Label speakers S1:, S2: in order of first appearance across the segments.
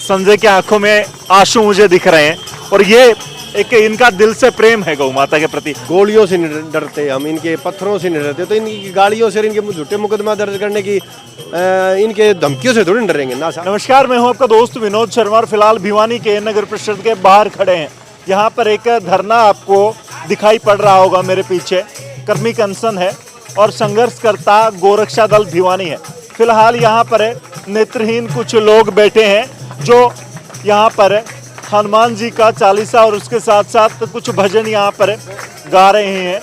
S1: संजय की आंखों में आंसू मुझे दिख रहे हैं और ये एक इनका दिल से प्रेम है गौ माता के प्रति।
S2: गोलियों से नहीं डरते हम, इनके पत्थरों से नहीं डरते, तो इनकी गाड़ियों से, इनके झूठे मुकदमा दर्ज करने की इनके धमकियों से थोड़ी डरेंगे ना साहब।
S1: नमस्कार, मैं हूं आपका दोस्त विनोद शर्मा और फिलहाल भिवानी के नगर परिषद के बाहर खड़े हैं। यहाँ पर एक धरना आपको दिखाई पड़ रहा होगा मेरे पीछे, कर्मिक अनशन है और संघर्षकर्ता गोरक्षा दल भिवानी है। फिलहाल यहाँ पर नेत्रहीन कुछ लोग बैठे हैं जो यहाँ पर हनुमान जी का चालीसा और उसके साथ साथ कुछ भजन यहाँ पर गा रहे हैं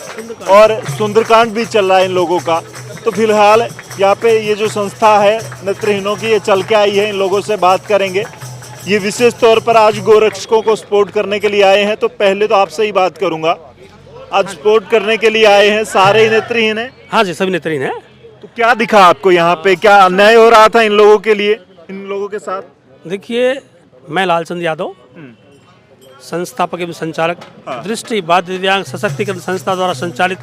S1: और सुंदरकांड भी चल रहा है इन लोगों का। तो फिलहाल यहाँ पे ये जो संस्था है नेत्रहीनों की, ये चल के आई है, इन लोगों से बात करेंगे। ये विशेष तौर पर आज गोरक्षकों को सपोर्ट करने के लिए आए हैं। तो पहले तो आपसे ही बात करूंगा, आज सपोर्ट करने के लिए आए हैं, सारे ही नेत्रहीन हैं?
S3: हाँ जी, सभी नेत्रहीन हैं।
S1: तो क्या दिखा आपको यहाँ पे, क्या अन्याय हो रहा था इन लोगों के लिए, इन लोगों के साथ?
S3: देखिए, मैं लालचंद यादव, संस्थापक एवं संचालक, दृष्टि बाधित दिव्यांग सशक्तिकरण संस्था द्वारा संचालित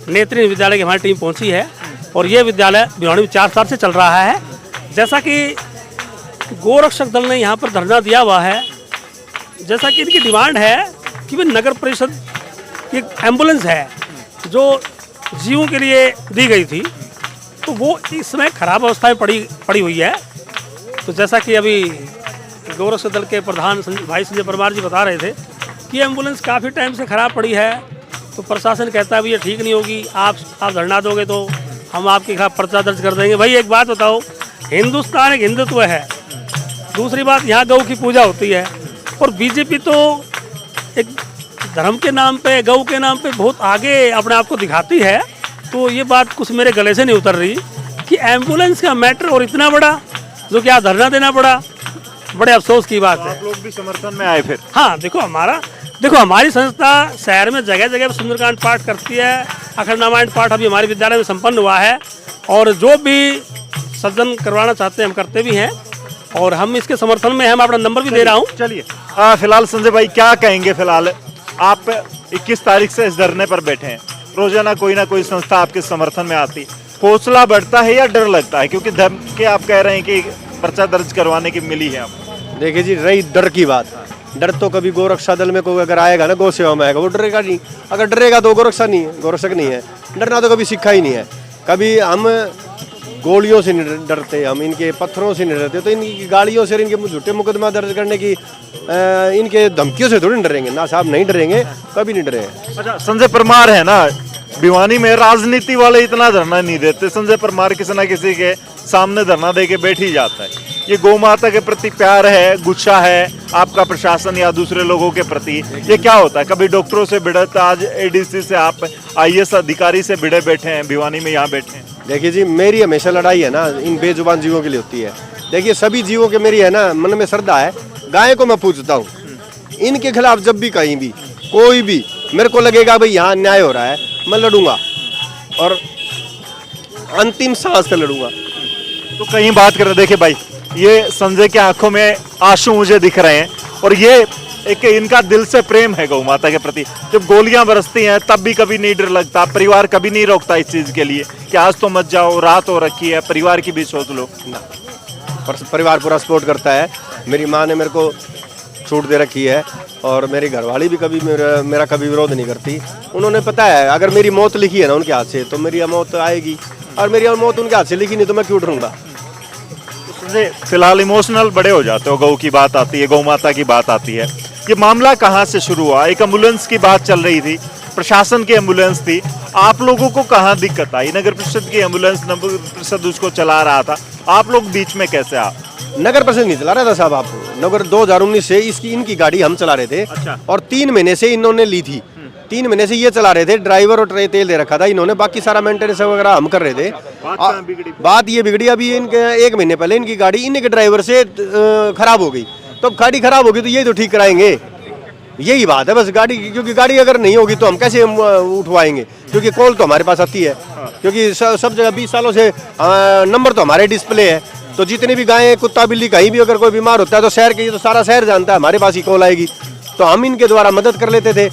S3: नेत्रहीन विद्यालय की हमारी टीम पहुंची है और ये विद्यालय भिवानी में 4 साल से चल रहा है। जैसा कि गोरक्षक दल ने यहाँ पर धरना दिया हुआ है, जैसा कि इनकी डिमांड है कि वे नगर परिषद की एक एम्बुलेंस है जो जीवों के लिए दी गई थी, तो वो इस समय खराब अवस्था में पड़ी हुई है। तो जैसा कि अभी गोरक्षक दल के प्रधान भाई संजय परमार जी बता रहे थे कि एम्बुलेंस काफ़ी टाइम से ख़राब पड़ी है, तो प्रशासन कहता है भी ये ठीक नहीं होगी, आप धरना दोगे तो हम आपके खिलाफ पर्चा दर्ज कर देंगे। भाई एक बात बताओ, हिंदुस्तान एक हिंदुत्व है, दूसरी बात यहाँ गौ की पूजा होती है और बीजेपी तो एक धर्म के नाम पे, गौ के नाम पे बहुत आगे अपने आप को दिखाती है। तो ये बात कुछ मेरे गले से नहीं उतर रही कि एम्बुलेंस का मैटर और इतना बड़ा जो कि आज धरना देना पड़ा, बड़े अफसोस की बात है।
S1: आप लोग भी समर्थन में आए फिर?
S3: हाँ, देखो हमारी संस्था शहर में जगह जगह सुंदरकांड पाठ करती है, अखंड रामायण पाठ अभी हमारे विद्यालय में संपन्न हुआ है और जो भी सज्जन करवाना चाहते हैं हम करते भी हैं और हम इसके समर्थन में हैं। मैं अपना नंबर भी दे रहा हूँ।
S1: चलिए, फिलहाल संजय भाई क्या कहेंगे? फिलहाल आप 21 तारीख से इस धरने पर बैठे हैं, रोजाना कोई ना कोई संस्था आपके समर्थन में आती, हौसला बढ़ता है या डर लगता है? क्योंकि धमकी आप कह रहे हैं कि पर्चा दर्ज करवाने की मिली है आपको।
S2: देखिए जी, रही डर की बात, डर तो कभी गोरक्षा दल में कोई अगर आएगा ना, गौ सेवा में आएगा, वो डरेगा नहीं। अगर डरेगा तो गोरक्षक नहीं है। डरना तो कभी सीखा ही नहीं है। कभी हम गोलियों से नहीं डरते, हम इनके पत्थरों से नहीं डरते, तो इनकी गाड़ियों से, इनके झूठे मुकदमा दर्ज करने की इनके धमकियों से थोड़ी डरेंगे ना साहब, नहीं डरेंगे, कभी नहीं डरे।
S1: अच्छा, संजय परमार है ना, भिवानी में राजनीति वाले इतना धरना नहीं देते। संजय परमार किसी ना किसी के सामने धरना दे के बैठ ही जाता है। ये गौ माता के प्रति प्यार है, गुस्सा है आपका प्रशासन या दूसरे लोगों के प्रति, ये क्या होता है? कभी डॉक्टरों से भिड़त, आज एडीसी से आप आईएएस अधिकारी से भिड़े बैठे हैं, भिवानी में यहाँ बैठे हैं।
S2: देखिए जी, मेरी हमेशा लड़ाई है ना इन बेजुबान जीवों के लिए होती है। देखिए, सभी जीवों के मेरी है ना मन में श्रद्धा है। गाय को मैं पूछता हूँ, इनके खिलाफ जब भी कहीं भी कोई भी मेरे को लगेगा भाई यहाँ अन्याय हो रहा है, मैं लड़ूंगा और अंतिम सांस तक लड़ूंगा।
S1: तो कहीं बात कर रहे, देखिए भाई, ये संजय की आंखों में आंसू मुझे दिख रहे हैं और ये एक इनका दिल से प्रेम है गौ माता के प्रति। जब गोलियां बरसती हैं तब भी कभी नहीं डर लगता, परिवार कभी नहीं रोकता इस चीज के लिए कि आज तो मत जाओ, रात हो रखी है, परिवार की भी सोच लो
S2: ना। परिवार पूरा सपोर्ट करता है। मेरी माँ ने मेरे को छूट दे रखी है और मेरी घरवाली भी कभी मेरा कभी विरोध नहीं करती। उन्होंने पता है अगर मेरी मौत लिखी है ना उनके हाथ से, तो मेरी मौत आएगी और मेरी मौत उनके हाथ से लिखी नहीं तो मैं क्यों डरूंगा।
S1: फिलहाल इमोशनल बड़े हो जाते हो, गौ की बात आती है, गौ माता की बात आती है। ये मामला कहाँ से शुरू हुआ? एक एम्बुलेंस की बात चल रही थी, प्रशासन की एम्बुलेंस थी, आप लोगों को कहाँ दिक्कत आई? नगर परिषद की एम्बुलेंस, नगर परिषद उसको चला रहा था, आप लोग बीच में कैसे आ?
S2: नगर परिषद नहीं चला रहा था साहब, आप नगर 2019 से इनकी गाड़ी हम चला रहे थे।
S1: अच्छा।
S2: और 3 महीने से इन्होंने ली थी, 3 महीने से ये चला रहे थे, ड्राइवर और तेल दे रखा था इन्होंने, बाकी सारा मेंटेनेंस वगैरह हम कर रहे थे। बात ये बिगड़ी अभी इनके 1 महीने पहले इनकी गाड़ी इनके ड्राइवर से खराब हो गई। तो गाड़ी खराब होगी तो ये तो ठीक कराएंगे, यही बात है बस। गाड़ी, क्योंकि गाड़ी अगर नहीं होगी तो हम कैसे उठवाएंगे? क्योंकि कॉल तो हमारे पास आती है, क्योंकि सब जगह 20 सालों से नंबर तो हमारे डिस्प्ले है। तो जितने भी गायें, कुत्ता, बिल्ली कहीं भी अगर कोई बीमार होता है तो शहर के, तो सारा शहर जानता है, हमारे पास ही कॉल आएगी, तो हम इनके द्वारा मदद कर लेते थे।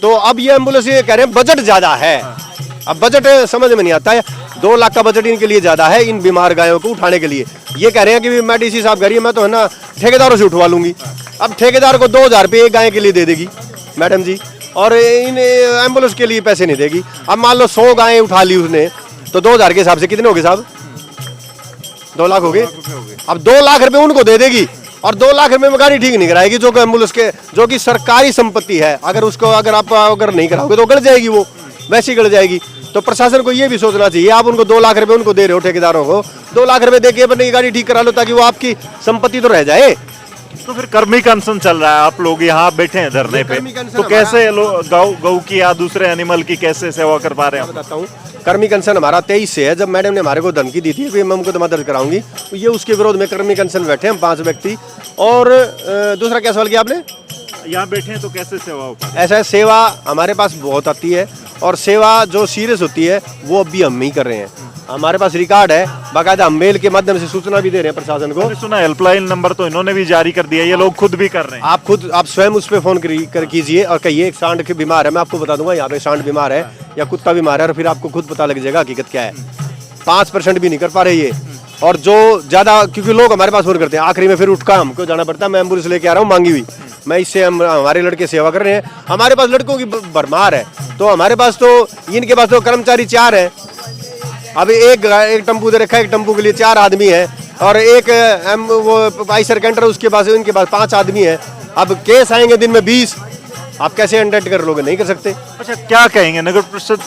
S2: तो अब ये एम्बुलेंस ये कह रहे हैं बजट ज़्यादा है। अब बजट समझ में नहीं आता है। 2 लाख का बजट इनके लिए ज्यादा है इन बीमार गायों को उठाने के लिए। ये कह रहे हैं कि मैं डीसी साहब करिए, मैं तो है ना ठेकेदारों से उठवा लूंगी। अब ठेकेदार को 2000 रुपये एक गाय के लिए दे देगी मैडम जी, और इन एम्बुलेंस के लिए पैसे नहीं देगी। अब मान लो 100 गायें उठा ली उसने, तो 2000 के हिसाब से कितने हो गए साहब? 2 लाख हो गए। अब 2 लाख रुपए उनको दे देगी और 2 लाख रुपए में गाड़ी ठीक नहीं कराएगी, जो कि एम्बुलेंस के, जो कि सरकारी संपत्ति है। अगर उसको अगर नहीं कराओगे तो गड़ जाएगी, वो वैसे ही गड़ जाएगी। तो प्रशासन को ये भी सोचना चाहिए, आप उनको 2 लाख रुपए उनको दे रहे हो ठेकेदारों को, 2 लाख रुपए देके अपनी गाड़ी ठीक करा लो, ताकि वो आपकी संपत्ति तो रह जाए।
S1: तो फिर कर्मी का अनशन चल रहा है, आप लोग यहाँ बैठे हैं धरने पे, तो कैसे लोग गौ की या दूसरे एनिमल की कैसे सेवा कर पा रहे हैं?
S2: बताता हूँ, कर्मी कंसन हमारा 23 से है। जब मैडम ने हमारे को धमकी दी थी कि मैं मुकदमा दर्ज कराऊंगी, तो ये उसके विरोध में कर्मी कंसन बैठे हम 5 व्यक्ति। और दूसरा क्या सवाल किया आपने?
S1: यहाँ बैठे हैं तो कैसे सेवा हो पा?
S2: ऐसा है, सेवा हमारे पास बहुत आती है और सेवा जो सीरियस होती है वो अभी हम ही कर रहे हैं। हमारे पास रिकॉर्ड है, बाकायदा हम मेल के माध्यम से सूचना भी दे रहे हैं प्रशासन को।
S1: मैंने सुना हेल्पलाइन नंबर तो इन्होंने भी जारी कर दिया, ये लोग खुद भी कर रहे हैं।
S2: आप स्वयं उस पर फोन कीजिए और कहिए एक सांड के बीमार है, मैं आपको बता दूंगा यहाँ पे सांड बीमार है या कुत्ता बीमार है, और फिर आपको खुद पता लग जाएगा हकीकत क्या है। 5% भी नहीं कर पा रहे ये, और जो ज्यादा, क्योंकि लोग हमारे पास फोन करते हैं, आखिरी में फिर उठका हमको जाना पड़ता है। मैं एम्बुलेंस लेके आ रहा हूँ मांगी हुई, मैं इससे हमारे लड़के सेवा कर रहे हैं। हमारे पास लड़कों की भरमार है, तो हमारे पास तो इनके पास तो कर्मचारी 4 है। अभी एक टम्पू दे रखा है, एक टम्पू के लिए 4 आदमी है, और एक वो आइसर कैंटर उसके पास, इनके पास 5 आदमी है। अब केस आएंगे दिन में 20, आप कैसे अटेंड कर लोगे? नहीं कर सकते।
S1: अच्छा, क्या कहेंगे? नगर परिषद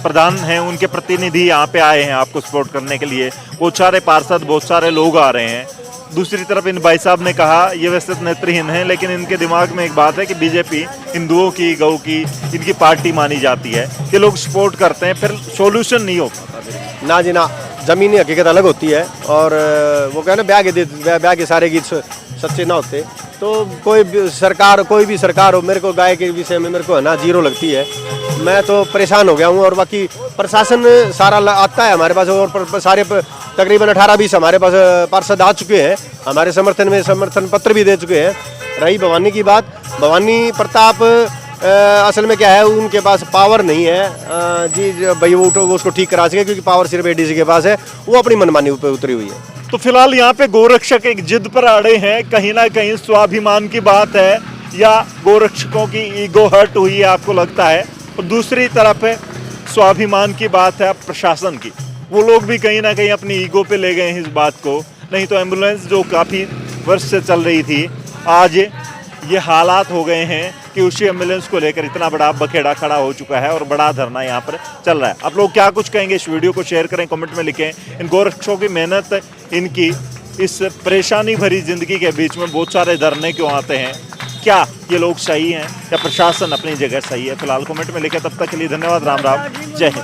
S1: प्रधान हैं, उनके प्रतिनिधि यहाँ पे आए हैं आपको सपोर्ट करने के लिए, बहुत सारे पार्षद, बहुत सारे लोग आ रहे हैं। दूसरी तरफ इन भाई साहब ने कहा ये वैसे नेत्रहीन है, लेकिन इनके दिमाग में एक बात है कि बीजेपी हिंदुओं की, गौ की, इनकी पार्टी मानी जाती है। ये लोग सपोर्ट करते हैं, फिर सोल्यूशन नहीं हो पाता।
S2: ना जी ना, जमीनी हकीकत अलग होती है, और वो कहना ब्याह के सारे गीत सच्चे ना होते। तो कोई भी सरकार हो, मेरे को गाय के विषय में मेरे को है ना 0 लगती है। मैं तो परेशान हो गया हूँ, और बाकी प्रशासन सारा आता है हमारे पास, और सारे तकरीबन 18-20 हमारे पास पार्षद आ चुके हैं, हमारे समर्थन में समर्थन पत्र भी दे चुके हैं। रही भवानी की बात, भवानी प्रताप असल में क्या है, उनके पास पावर नहीं है जी भाई वो उसको ठीक करा सके, क्योंकि पावर सिर्फ एडीसी के पास है, वो अपनी मनमानी पे उतरी हुई है।
S1: तो फिलहाल यहाँ पे गोरक्षक एक जिद पर अड़े हैं, कहीं ना कहीं स्वाभिमान की बात है या गोरक्षकों की ईगो हर्ट हुई है, आपको लगता है? और दूसरी तरफ है स्वाभिमान की बात है प्रशासन की, वो लोग भी कहीं ना कहीं अपनी ईगो पे ले गए हैं इस बात को। नहीं तो एम्बुलेंस जो काफ़ी वर्ष से चल रही थी, आज ये हालात हो गए हैं कि उसी एम्बुलेंस को लेकर इतना बड़ा बखेड़ा खड़ा हो चुका है और बड़ा धरना यहाँ पर चल रहा है। आप लोग क्या कुछ कहेंगे? इस वीडियो को शेयर करें, कमेंट में लिखें। इन गोरक्षकों की मेहनत, इनकी इस परेशानी भरी जिंदगी के बीच में बहुत सारे धरने क्यों आते हैं? क्या ये लोग सही हैं या प्रशासन अपनी जगह सही है? फिलहाल कमेंट में लिखें। तब तक के लिए धन्यवाद। राम राम, जय हिंद।